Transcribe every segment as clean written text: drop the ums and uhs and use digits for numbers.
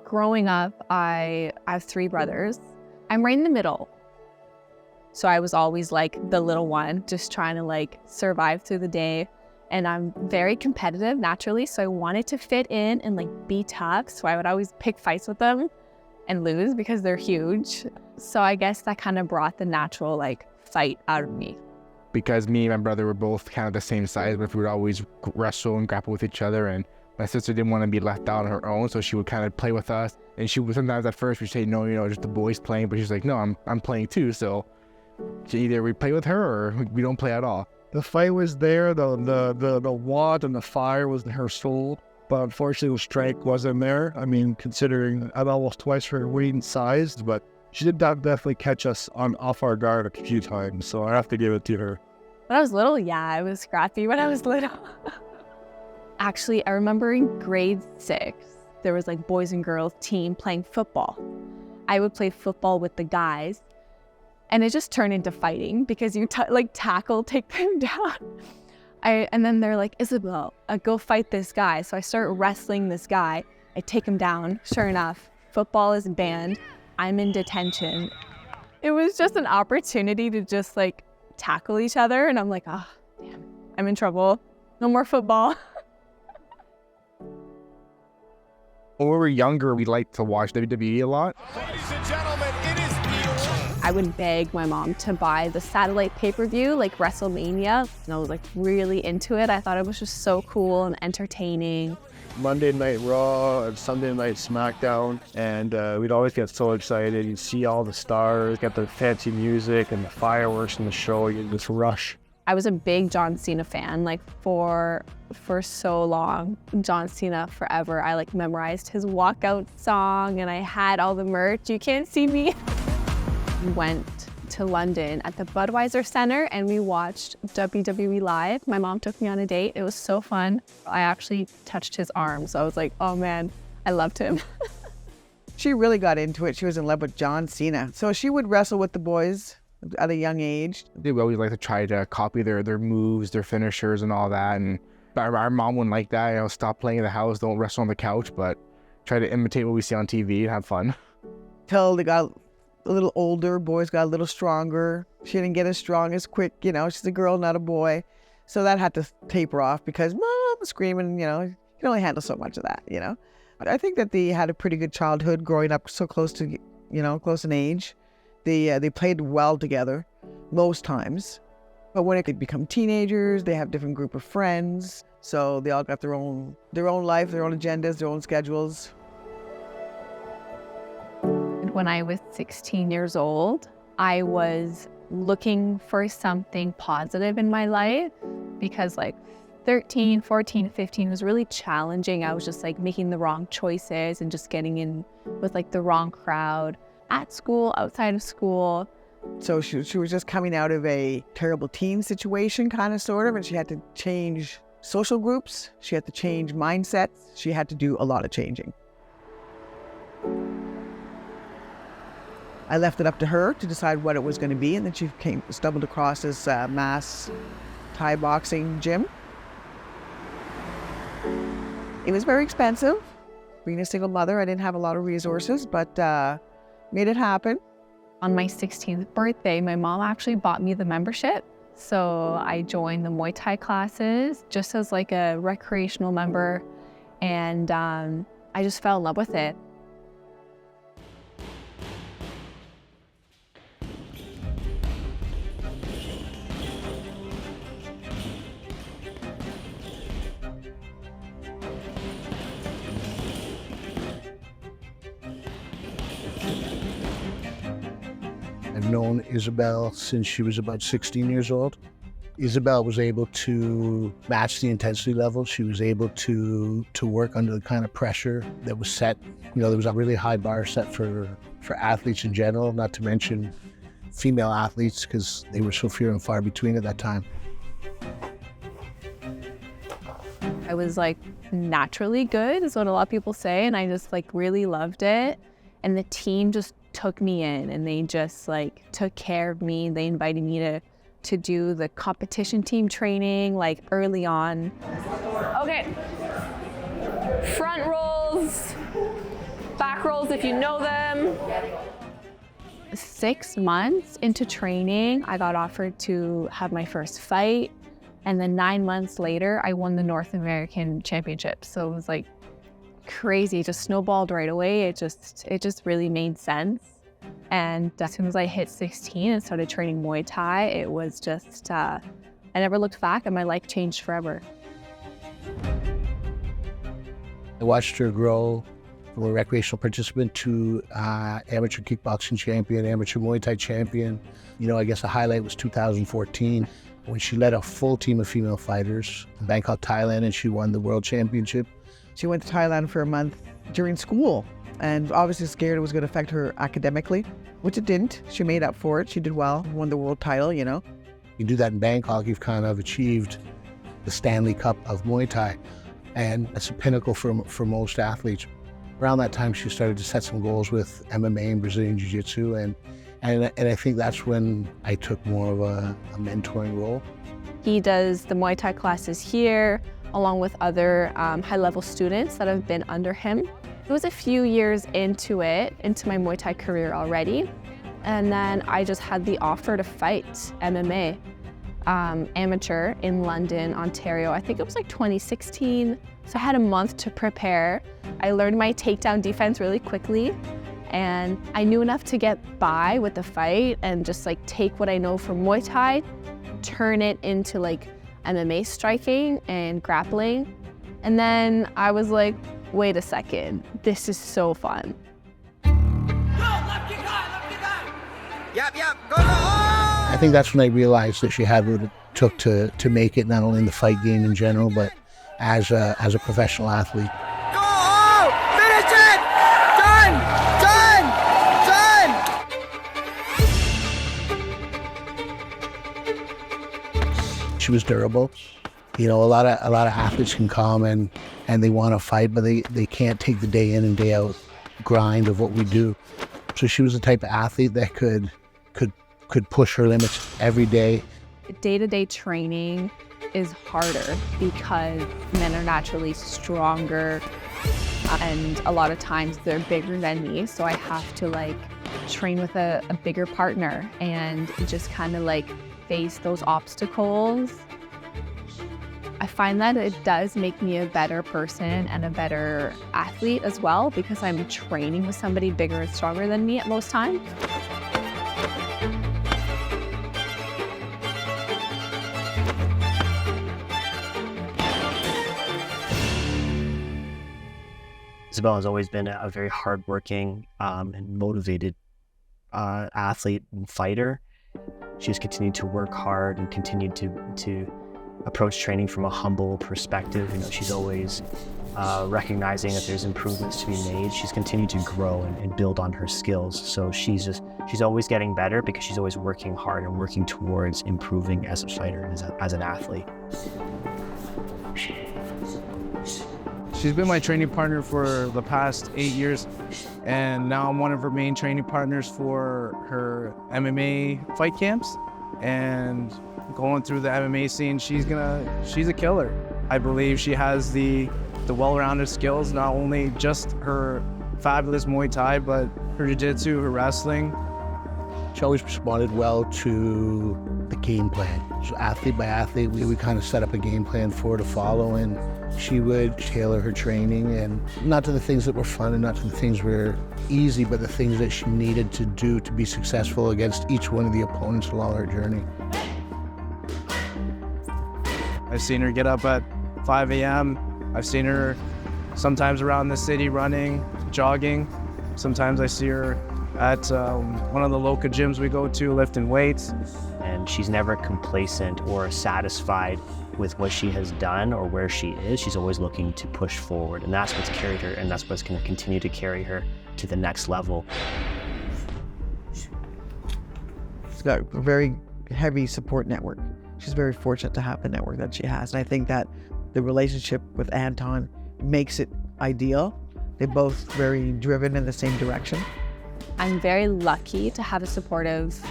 Growing up, I have 3 brothers. I'm right in the middle. So I was always like the little one, just trying to like survive through the day. And I'm very competitive naturally, so I wanted to fit in and like be tough. So I would always pick fights with them and lose because they're huge. So I guess that kind of brought the natural like fight out of me. Because me and my brother were both kind of the same size, but we would always wrestle and grapple with each other. And my sister didn't want to be left out on her own, so she would kind of play with us. And she would sometimes at first we'd say, no, just the boys playing. But she's like, no, I'm playing too. So either we play with her or we don't play at all. The fight was there. The want and the fire was in her soul. But unfortunately, the strength wasn't there. I mean, considering I'm almost twice her weight and size, but she did definitely catch us off our guard a few times. So I have to give it to her. When I was little, yeah, I was scrappy when I was little. Actually, I remember in grade 6, there was like boys and girls team playing football. I would play football with the guys, and it just turned into fighting because you tackle, take them down. And then they're like, Isabelle, go fight this guy. So I start wrestling this guy. I take him down. Sure enough, football is banned. I'm in detention. It was just an opportunity to just like tackle each other. And I'm like, oh, damn, I'm in trouble. No more football. When we were younger, we liked to watch WWE a lot. Ladies and gentlemen, it is I would beg my mom to buy the satellite pay-per-view, like WrestleMania. And I was like really into it. I thought it was just so cool and entertaining. Monday Night Raw and Sunday Night SmackDown, and we'd always get so excited. You'd see all the stars, get the fancy music and the fireworks in the show. You'd just rush. I was a big John Cena fan, like for so long. John Cena forever. I like memorized his walkout song and I had all the merch. You can't see me. We went to London at the Budweiser Center and we watched WWE live. My mom took me on a date. It was so fun. I actually touched his arm, so I was like, oh man, I loved him. She really got into it. She was in love with John Cena. So she would wrestle with the boys at a young age. They always like to try to copy their moves, their finishers and all that. And our mom wouldn't like that. Stop playing in the house, don't wrestle on the couch, but try to imitate what we see on TV and have fun. Till they got a little older, boys got a little stronger. She didn't get as strong as quick, she's a girl, not a boy. So that had to taper off because mom was screaming, you can only handle so much of that, But I think that they had a pretty good childhood growing up so close to, close in age. They played well together most times. But when it could become teenagers, they have different group of friends. So they all got their own life, their own agendas, their own schedules. When I was 16 years old, I was looking for something positive in my life because 13, 14, 15 was really challenging. I was just making the wrong choices and just getting in with the wrong crowd at school, outside of school. So she was just coming out of a terrible teen situation, kind of, sort of, and she had to change social groups. She had to change mindsets. She had to do a lot of changing. I left it up to her to decide what it was going to be, and then she stumbled across this mass Thai boxing gym. It was very expensive. Being a single mother, I didn't have a lot of resources, but made it happen. On my 16th birthday, my mom actually bought me the membership. So I joined the Muay Thai classes just as a recreational member, and I just fell in love with it. known Isabelle since she was about 16 years old. Isabelle was able to match the intensity level. She was able to work under the kind of pressure that was set. You know, there was a really high bar set for athletes in general, not to mention female athletes, because they were so few and far between at that time. I was like naturally good is what a lot of people say, and I just like really loved it. And the team just took me in, and they just like took care of me. They invited me to do the competition team training like early on. Okay, front rolls, back rolls if you know them. 6 months into training, I got offered to have my first fight. And then 9 months later, I won the North American Championship. So it was like crazy, it just snowballed right away. It just really made sense. And as soon as I hit 16 and started training Muay Thai, it was just, I never looked back, and my life changed forever. I watched her grow from a recreational participant to amateur kickboxing champion, amateur Muay Thai champion. You know, I guess the highlight was 2014 when she led a full team of female fighters in Bangkok, Thailand, and she won the world championship. She went to Thailand for a month during school, and obviously scared it was going to affect her academically, which it didn't. She made up for it. She did well, won the world title, you know. You do that in Bangkok, you've kind of achieved the Stanley Cup of Muay Thai, and that's a pinnacle for most athletes. Around that time, she started to set some goals with MMA and Brazilian Jiu-Jitsu, and I think that's when I took more of a mentoring role. He does the Muay Thai classes here, along with other high-level students that have been under him. It was a few years into my Muay Thai career already. And then I just had the offer to fight MMA amateur in London, Ontario. I think it was like 2016. So I had a month to prepare. I learned my takedown defense really quickly, and I knew enough to get by with the fight and just like take what I know from Muay Thai, turn it into like MMA striking and grappling. And then I was like, wait a second, this is so fun. I think that's when I realized that she had what it took to make it, not only in the fight game in general, but as a professional athlete. Go! Finish it! Done! She was durable. You know, a lot of athletes can come and they want to fight, but they can't take the day in and day out grind of what we do. So she was the type of athlete that could push her limits every day. Day-to-day training is harder because men are naturally stronger, and a lot of times they're bigger than me, so I have to like train with a bigger partner and just kind of like face those obstacles. I find that it does make me a better person and a better athlete as well, because I'm training with somebody bigger and stronger than me at most times. Isabelle has always been a very hardworking and motivated athlete and fighter. She's continued to work hard and continued to approach training from a humble perspective. You know, she's always recognizing that there's improvements to be made. She's continued to grow and build on her skills. So she's always getting better because she's always working hard and working towards improving as a fighter and as an athlete. She's been my training partner for the past 8 years, and now I'm one of her main training partners for her MMA fight camps. And going through the MMA scene, she's a killer. I believe she has the well-rounded skills, not only just her fabulous Muay Thai, but her jiu-jitsu, her wrestling. She always responded well to the game plan. So athlete by athlete, we would kind of set up a game plan for her to follow, and she would tailor her training, and not to the things that were fun and not to the things that were easy, but the things that she needed to do to be successful against each one of the opponents along her journey. I've seen her get up at 5 a.m. I've seen her sometimes around the city running, jogging. Sometimes I see her at one of the local gyms we go to, lifting weights. And she's never complacent or satisfied with what she has done or where she is. She's always looking to push forward, and that's what's carried her, and that's what's going to continue to carry her to the next level. She's got a very heavy support network. She's very fortunate to have the network that she has. And I think that the relationship with Anton makes it ideal. They're both very driven in the same direction. I'm very lucky to have a supportive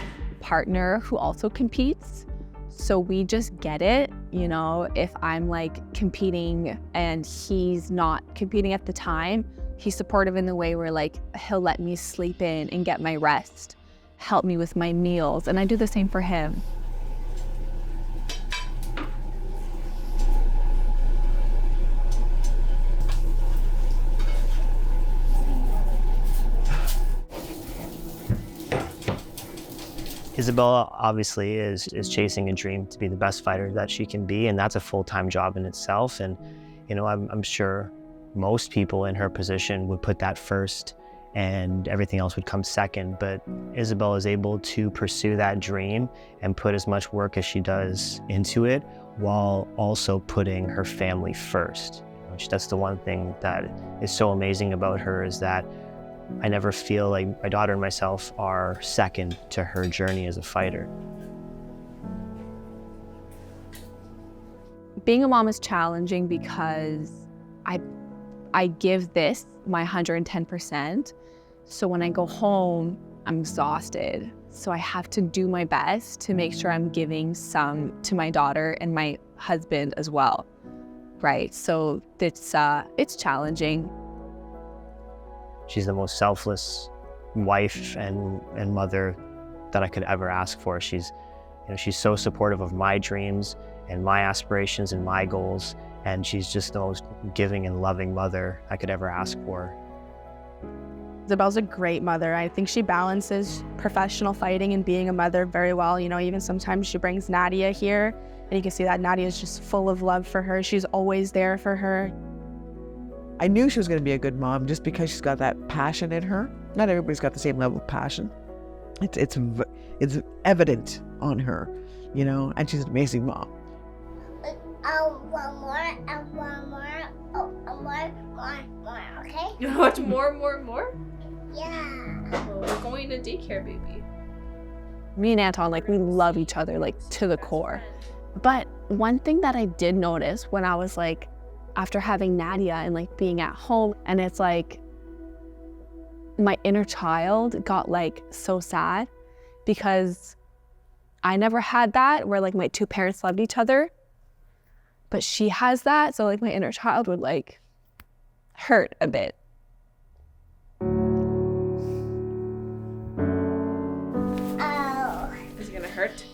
partner who also competes. So we just get it, you know, if I'm like competing and he's not competing at the time, he's supportive in the way where like he'll let me sleep in and get my rest, help me with my meals, and I do the same for him. Isabella obviously is chasing a dream to be the best fighter that she can be, and that's a full-time job in itself. And you know, I'm sure most people in her position would put that first and everything else would come second. But Isabella is able to pursue that dream and put as much work as she does into it while also putting her family first. That's the one thing that is so amazing about her, is that I never feel like my daughter and myself are second to her journey as a fighter. Being a mom is challenging because I give this my 110%. So when I go home, I'm exhausted. So I have to do my best to make sure I'm giving some to my daughter and my husband as well, right? So it's challenging. She's the most selfless wife and mother that I could ever ask for. She's so supportive of my dreams and my aspirations and my goals, and she's just the most giving and loving mother I could ever ask for. Isabelle's a great mother. I think she balances professional fighting and being a mother very well. You know, even sometimes she brings Nadia here, and you can see that Nadia is just full of love for her. She's always there for her. I knew she was going to be a good mom just because she's got that passion in her. Not everybody's got the same level of passion. It's evident on her, you know, and she's an amazing mom. One more, okay? You want more? Yeah. Well, we're going to daycare, baby. Me and Anton, like, we love each other, like, to the core. But one thing that I did notice when I was like, after having Nadia and like being at home, and it's like my inner child got like so sad because I never had that where like my two parents loved each other, but she has that. So like my inner child would like hurt a bit. Oh. Is it gonna hurt?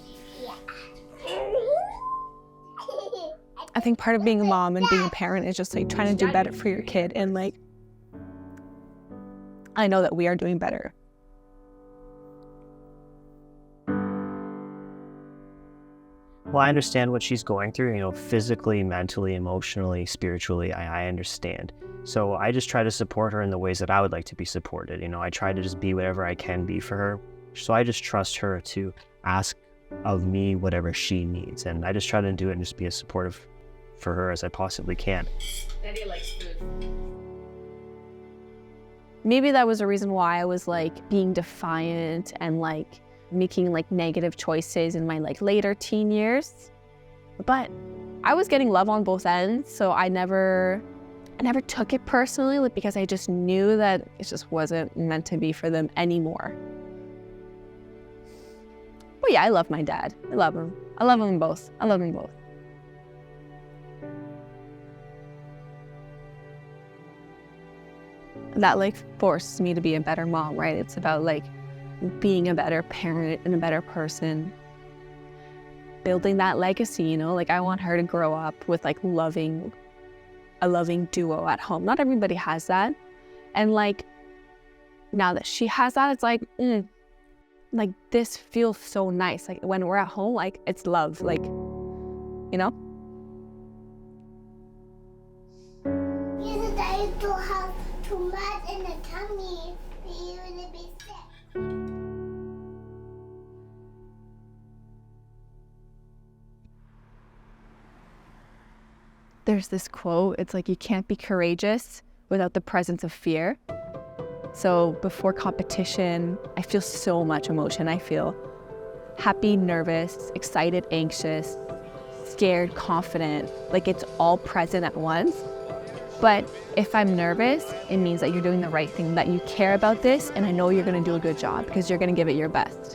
I think part of being a mom and being a parent is just like trying to do better for your kid, and like I know that we are doing better. Well, I understand what she's going through, you know, physically, mentally, emotionally, spiritually, I understand. So I just try to support her in the ways that I would like to be supported. You know, I try to just be whatever I can be for her. So I just trust her to ask of me whatever she needs. And I just try to do it and just be as supportive for her as I possibly can. Nadia likes food. Maybe that was a reason why I was like being defiant and like making like negative choices in my like later teen years. But I was getting love on both ends, so I never took it personally, like, because I just knew that it just wasn't meant to be for them anymore. But yeah, I love my dad. I love him. I love them both. I love them both. That like forced me to be a better mom, right? It's about like being a better parent and a better person, building that legacy, you know? Like I want her to grow up with like a loving duo at home. Not everybody has that. And like now that she has that, it's like, like this feels so nice. Like when we're at home, like it's love, like, you know? You don't have too much in the tummy for you to be sick. There's this quote, it's like, you can't be courageous without the presence of fear. So before competition, I feel so much emotion. I feel happy, nervous, excited, anxious, scared, confident, like it's all present at once. But if I'm nervous, it means that you're doing the right thing, that you care about this, and I know you're gonna do a good job because you're gonna give it your best.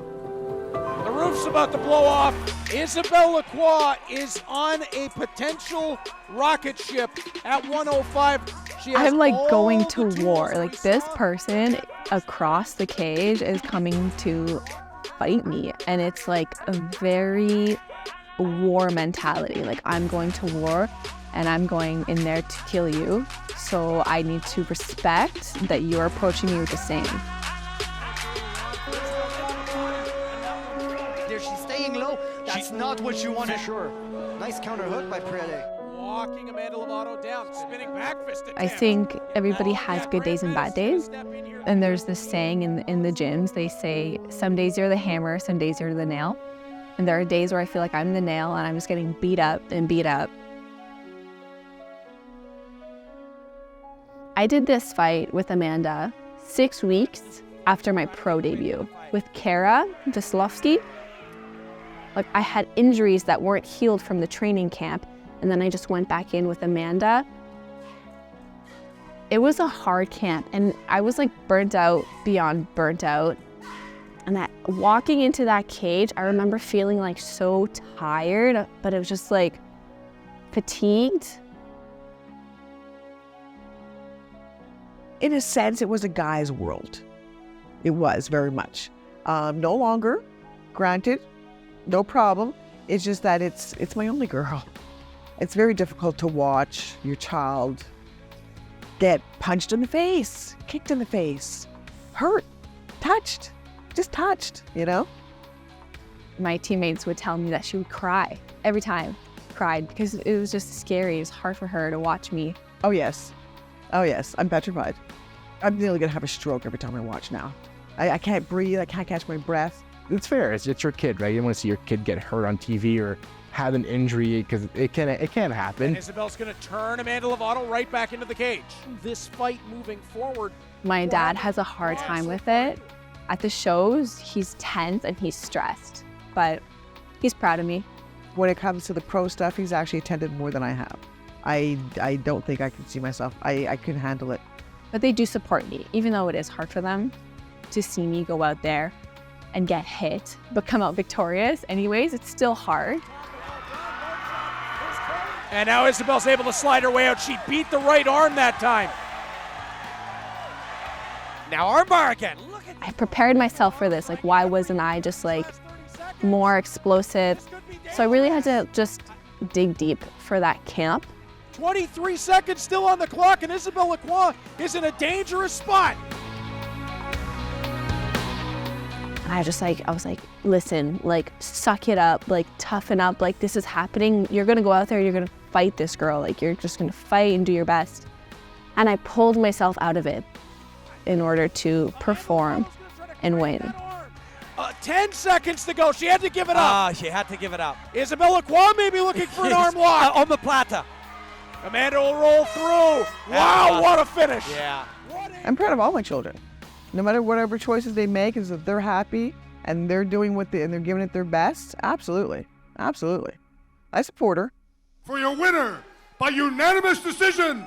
The roof's about to blow off. Isabelle Lacroix is on a potential rocket ship at 105. She has I'm like all going the to tools war. we Like this saw. person across the cage is coming to fight me. And it's like a very war mentality. Like, I'm going to war and I'm going in there to kill you. So I need to respect that you're approaching me with the same. There, she's staying low. That's not what you want to. Sure. Nice counter hook by Prele. Walking Amanda Lovato down, spinning back fist I attempt. think everybody has good days and bad days. And there's this saying in the gyms, they say, some days you're the hammer, some days you're the nail. And there are days where I feel like I'm the nail and I'm just getting beat up and beat up. I did this fight with Amanda 6 weeks after my pro debut. With Kara Veslovsky, like, I had injuries that weren't healed from the training camp, and then I just went back in with Amanda. It was a hard camp, and I was like burnt out beyond burnt out. And that walking into that cage, I remember feeling like so tired, but it was just like fatigued. In a sense, it was a guy's world. It was very much. No longer, granted, no problem. It's just that it's my only girl. It's very difficult to watch your child get punched in the face, kicked in the face, hurt, touched, just touched, you know? My teammates would tell me that she would cry every time, cried, because it was just scary. It was hard for her to watch me. Oh yes, I'm petrified. I'm nearly gonna have a stroke every time I watch now. I can't breathe, I can't catch my breath. It's fair. It's your kid, right? You don't want to see your kid get hurt on TV or have an injury, because it can happen. And Isabelle's going to turn Amanda Lovato right back into the cage. This fight moving forward. My dad has a hard time with it. At the shows, he's tense and he's stressed, but he's proud of me. When it comes to the pro stuff, he's actually attended more than I have. I don't think I can see myself. I couldn't handle it. But they do support me, even though it is hard for them to see me go out there and get hit, but come out victorious anyways. It's still hard. And now Isabelle's able to slide her way out. She beat the right arm that time. Now armbar again. I prepared myself for this. Like, why wasn't I just like more explosive? So I really had to just dig deep for that camp. 23 seconds still on the clock, and Isabelle Lacroix is in a dangerous spot. And I was like, listen, like, suck it up, like, toughen up, like, this is happening. You're gonna go out there, you're gonna fight this girl, like, you're just gonna fight and do your best. And I pulled myself out of it in order to perform and win. 10 seconds to go. She had to give it up. She had to give it up. Isabelle Lacroix may be looking for an arm lock. On the plata. Amanda will roll through. Wow, what a finish. Yeah. I'm proud of all my children. No matter whatever choices they make, is if they're happy and they're doing and they're giving it their best, absolutely. Absolutely. I support her. For your winner by unanimous decision,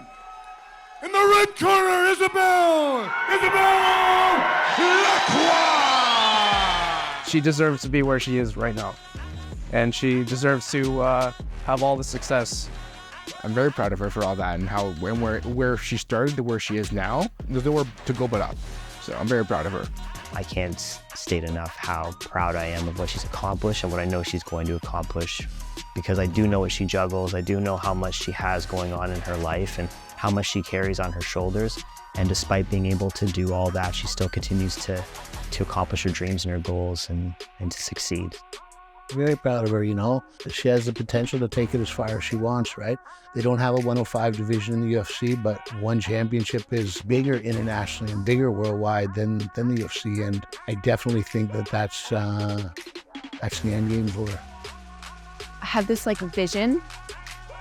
in the red corner, Isabelle Lacroix! She deserves to be where she is right now. And she deserves to have all the success. I'm very proud of her for all that and how where she started to where she is now. There's nowhere to go but up. So I'm very proud of her. I can't state enough how proud I am of what she's accomplished and what I know she's going to accomplish, because I do know what she juggles. I do know how much she has going on in her life and how much she carries on her shoulders. And despite being able to do all that, she still continues to accomplish her dreams and her goals and to succeed. Very proud of her, you know. She has the potential to take it as far as she wants, right? They don't have a 105 division in the UFC, but one championship is bigger internationally and bigger worldwide than the UFC, and I definitely think that's the end game for her. I have this like vision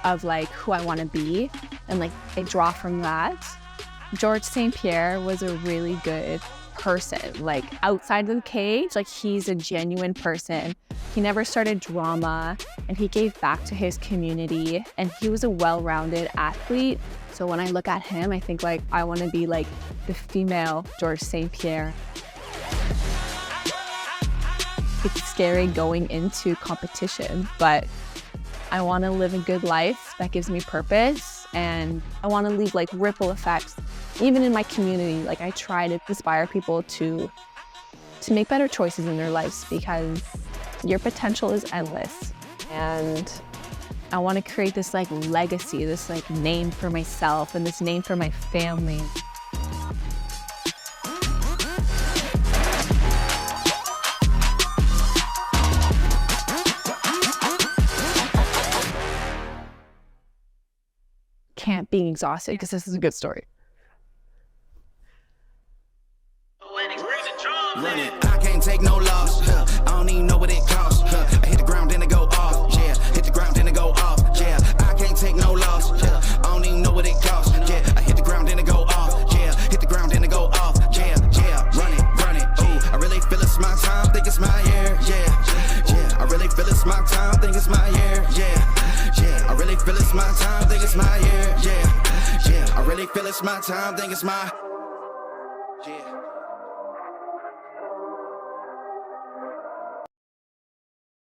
of like who I want to be, and like I draw from that. George St. Pierre was a really good person. Like outside of the cage, like he's a genuine person. He never started drama, and he gave back to his community, and he was a well-rounded athlete. So when I look at him, I think like I want to be like the female George St. Pierre. It's scary going into competition, but I want to live a good life that gives me purpose, and I want to leave like ripple effects even in my community. Like I try to inspire people to make better choices in their lives, because your potential is endless. And I want to create this like legacy, this like name for myself and this name for my family. Can't be exhausted, because this is a good story. Run it. I can't take no loss. I don't even know what it costs. I hit the ground, then it go off. Yeah, hit the ground, then it go off. Yeah, I can't take no loss. I don't even know what it costs. Yeah, I hit the ground, then it go off. Yeah, hit the ground, then it go off. Yeah, run it. Ooh, I really feel it's my time. Think it's my year. Yeah. I really feel it's my time. Think it's my year. Yeah. I really feel it's my time. Think it's my year. Yeah. I really feel it's my time. Think it's my